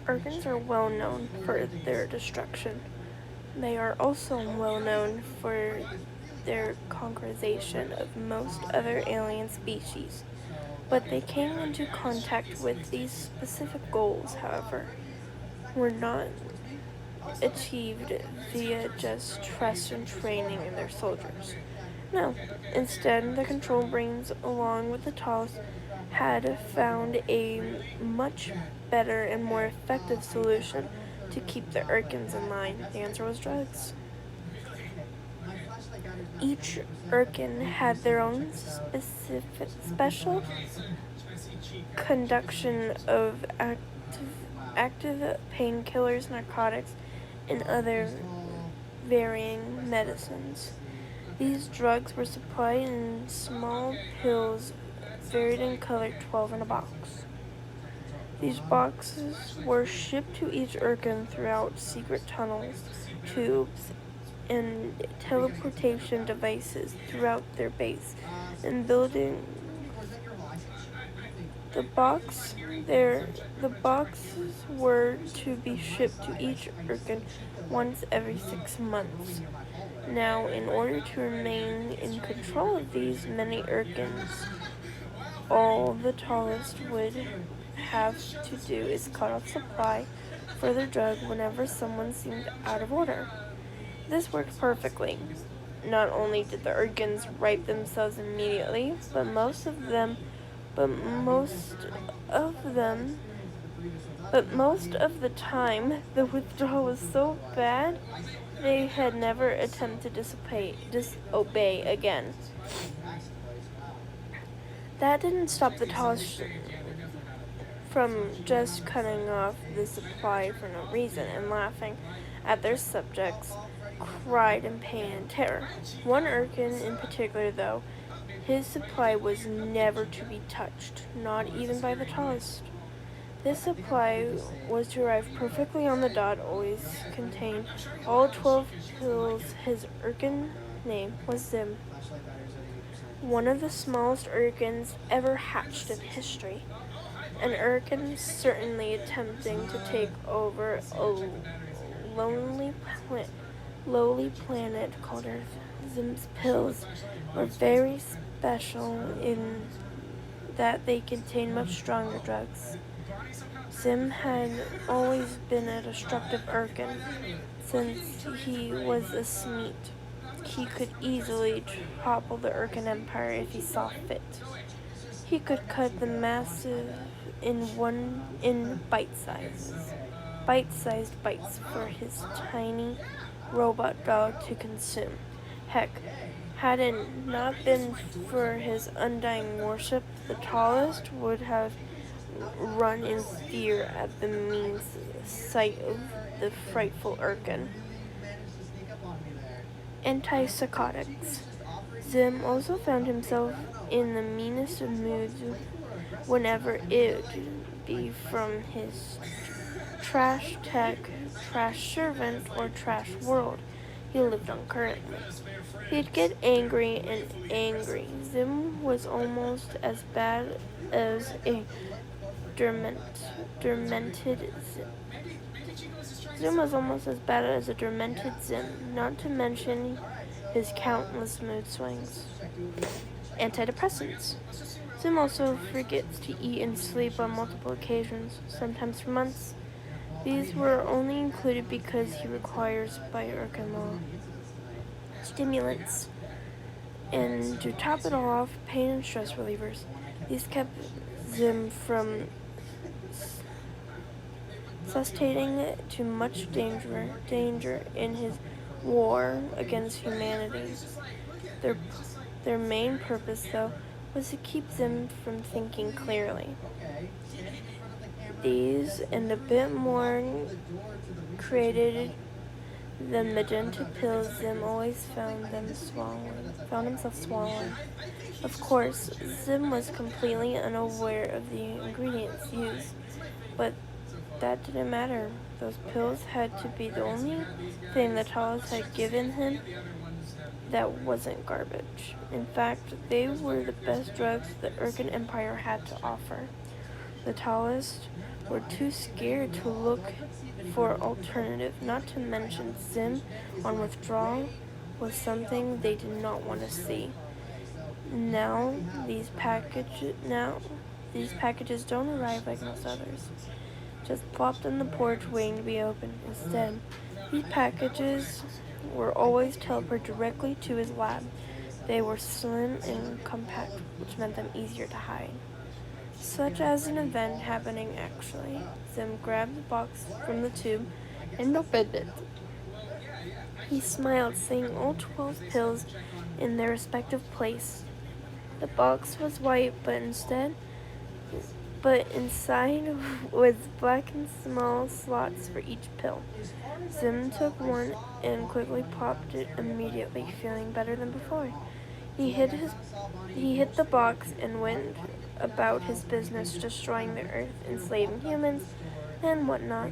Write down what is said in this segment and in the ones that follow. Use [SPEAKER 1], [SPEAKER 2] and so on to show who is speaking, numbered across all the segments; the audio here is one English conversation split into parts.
[SPEAKER 1] Erkins are well known for their destruction. They are also well known for their conquerization of most other alien species. But they came into contact with these specific goals, however, were not achieved via just trust and training in their soldiers. No, instead, the control brains, along with the Tals, had found a much better and more effective solution to keep the Urkins in line. The answer was drugs. Each Urkin had their own special conduction of active painkillers, narcotics, and other varying medicines. These drugs were supplied in small pills, varied in color, 12 in a box. These boxes were shipped to each Urkin throughout secret tunnels, tubes, and teleportation devices throughout their base and building. The box there the boxes were to be shipped to each Urkin once every 6 months. Now, in order to remain in control of these many Urkins, all the tallest would have to do is cut off supply for their drug whenever someone seemed out of order. This worked perfectly. Not only did the Urkins right themselves immediately, but most of them but most of the time the withdrawal was so bad they had never attempted to disobey again. That didn't stop the Talish from just cutting off the supply for no reason and laughing at their subjects cried in pain and terror. One Urkin in particular, though, his supply was never to be touched, not even by the tallest. This supply was to arrive perfectly on the dot, always contained all 12 pills. His Urkin name was Zim, one of the smallest Urkins ever hatched in history. An Urkin certainly attempting to take over a lowly planet called Earth. Zim's pills were very special in that they contained much stronger drugs. Zim had always been a destructive Urkin. Since he was a Smeat, he could easily topple the Urkin Empire if he saw fit. He could cut the massive in bite-sized bites for his tiny robot dog to consume. Heck, had it not been for his undying worship, the tallest would have run in fear at the mean sight of the frightful Urkin. Antipsychotics. Zim also found himself in the meanest of moods whenever it be from his trash tech, trash servant, or trash world he lived on currently. He'd get angry and angry. Zim was almost as bad as a demented Zim was almost as bad as a demented Zim, not to mention his countless mood swings. Antidepressants. Zim also forgets to eat and sleep on multiple occasions, sometimes for months. These were only included because he requires by Urkin law. Stimulants. And to top it all off, pain and stress relievers. These kept Zim from sustaining to much danger in his war against humanity. Their main purpose, though, was to keep Zim from thinking clearly. These and a bit more created the magenta pills Zim always found himself swallowing. Of course, Zim was completely unaware of the ingredients used, but that didn't matter. Those pills had to be the only thing the Talos had given him. that wasn't garbage. In fact, they were the best drugs the Urkin Empire had to offer. The tallest were too scared to look for alternative, not to mention Zim on withdrawal was something they did not want to see. Now these packages don't arrive like most others, just plopped on the porch waiting to be opened. Instead, these packages were always teleported directly to his lab. They were slim and compact, which meant them easier to hide. Such as an event happening actually. Zim grabbed the box from the tube and opened it. He smiled, seeing all 12 pills in their respective place. The box was white, but inside was black and small slots for each pill. Zim took one and quickly popped it immediately, feeling better than before. He hit the box and went about his business, destroying the earth, enslaving humans, and whatnot.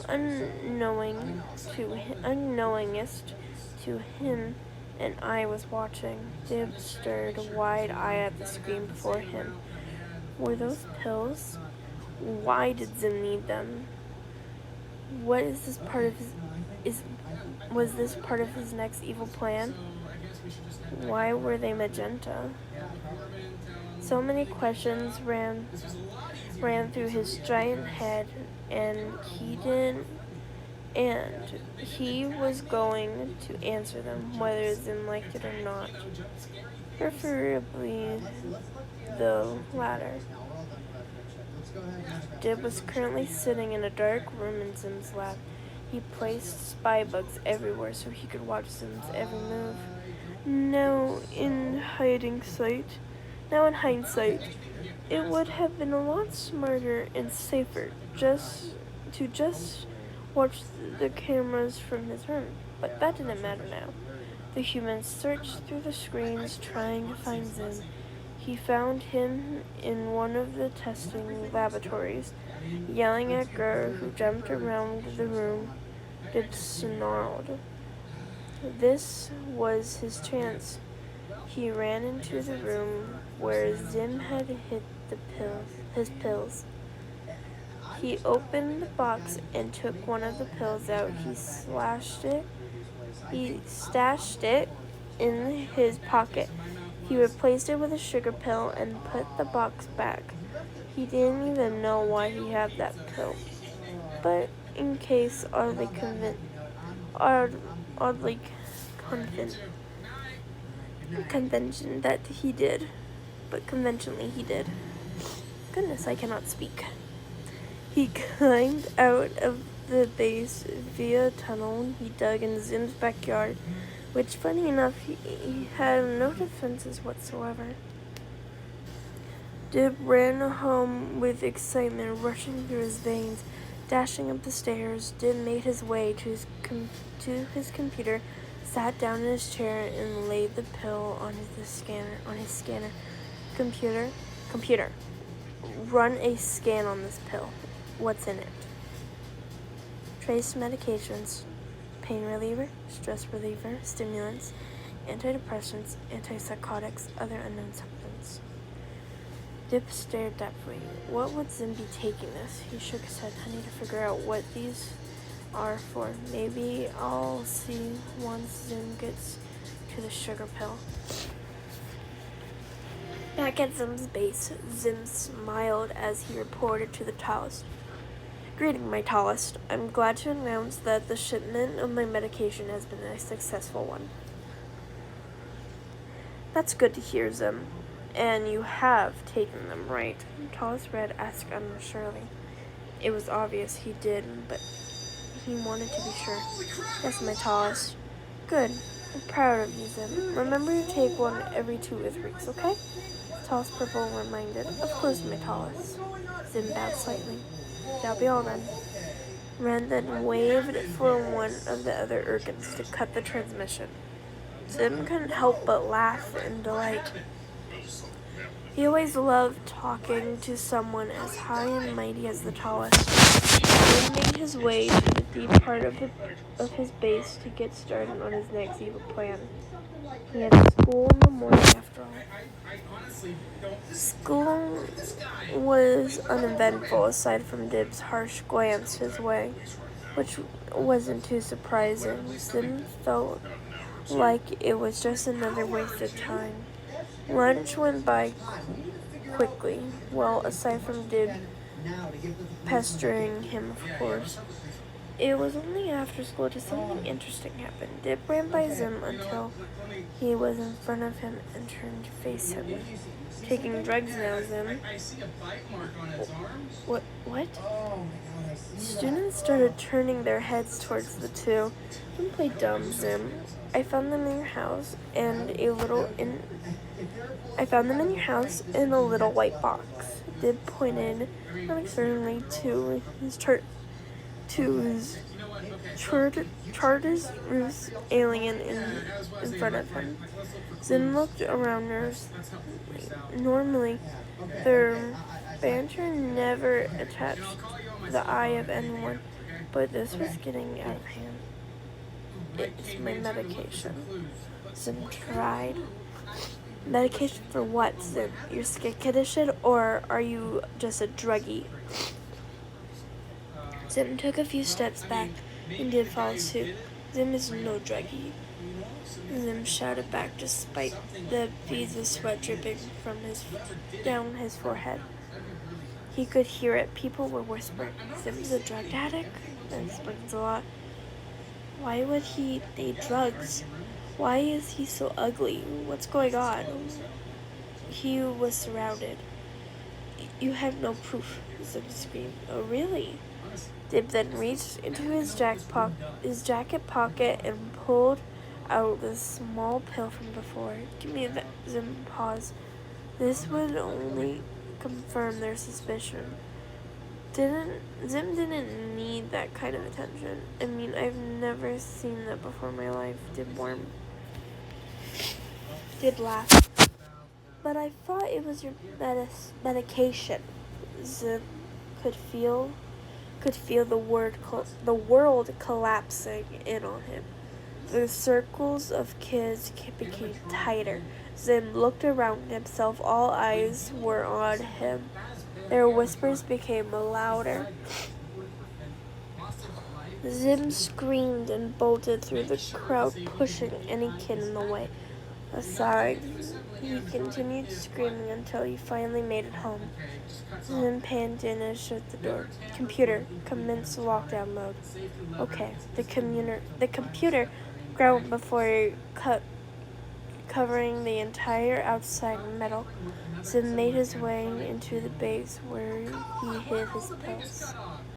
[SPEAKER 1] Unknowingest to him, and I was watching. Dib stared wide-eyed at the screen before him. Were those pills? Why did Zim need them? Was this part of his next evil plan? Why were they magenta? So many questions ran through his giant head, and he was going to answer them, whether Zim liked it or not. Preferably the latter. Dib was currently sitting in a dark room in Zim's lab. He placed spy bugs everywhere so he could watch Zim's every move. Now in hindsight, it would have been a lot smarter and safer just watch the cameras from his room, but that didn't matter now. The humans searched through the screens trying to find Zim. He found him in one of the testing laboratories, yelling at Gur, who jumped around the room. Dib snarled. This was his chance. He ran into the room where Zim had hid his pills. He opened the box and took one of the pills out. He stashed it in his pocket. He replaced it with a sugar pill and put the box back. He didn't even know why he had that pill, but in case conventionally he did. Goodness, I cannot speak. He climbed out of the base via a tunnel he dug in Zim's backyard, which, funny enough, he had no defenses whatsoever. Dib ran home with excitement rushing through his veins. Dashing up the stairs, Dib made his way to his computer, sat down in his chair, and laid the pill on his scanner. Computer, run a scan on this pill. What's in it? Trace medications: pain reliever, stress reliever, stimulants, antidepressants, antipsychotics, other unknown substances. Dib stared doubtfully. What would Zim be taking this? He shook his head. I need to figure out what these are for. Maybe I'll see once Zim gets to the sugar pill. Back at Zim's base, Zim smiled as he reported to the tallest. Greeting, my tallest. I'm glad to announce that the shipment of my medication has been a successful one. That's good to hear, Zim. And you have taken them, right? Tallest Red asked unsurely. It was obvious he did, but he wanted to be sure. Yes, my tallest. Good. I'm proud of you, Zim. Remember to take one every 2 or 3 weeks, okay? Tallest Purple reminded. Of course, my tallest. Zim bowed slightly. That'll be all then. Ren then waved for one of the other Urkins to cut the transmission. Zim couldn't help but laugh in delight. He always loved talking to someone as high and mighty as the tallest. Zim made his way to the deep part of his base to get started on his next evil plan. He had school in the morning after all. School was uneventful aside from Dib's harsh glance his way, which wasn't too surprising. Sim felt like it was just another waste of time. Lunch went by quickly, well, aside from Dib pestering him, of course. It was only after school that something interesting happened. Dib ran by Zim until he was in front of him and turned to face him. Taking drugs now, Zim. What? Students started turning their heads towards the two. Don't play dumb, Zim. I found them in your house I found them in your house in a little white box. Dib pointed unexpectedly to his Chartreuse alien in front of him. Zim looked around nervously. Normally, their banter never attached the eye of anyone, but this was getting out of hand. It's my medication. Zim tried. Medication for what, Zim? Your skin condition, or are you just a druggie? Zim took a few steps back and did follow suit. Zim is no druggie. Zim shouted back despite the beads of sweat dripping down his forehead. He could hear it. People were whispering, Zim's a drug addict? That explains a lot. Why would he need drugs? Why is he so ugly? What's going on? He was surrounded. You have no proof, Zim screamed. Oh, really? Dib then reached into his jacket pocket and pulled out the small pill from before. Give me that. Zim paused. This would only confirm their suspicion. Zim didn't need that kind of attention. I mean, I've never seen that before in my life. Dib laughed. But I thought it was your medication. Zim could feel the world collapsing in on him. The circles of kids became tighter. Zim looked around himself. All eyes were on him. Their whispers became louder. Zim screamed and bolted through the crowd, pushing any kid in the way aside. He continued screaming until he finally made it home. Zim panned in and shut the door. Computer, commence lockdown mode. Okay. The computer ground before covering the entire outside metal. Zim made his way into the base where he hid his pills.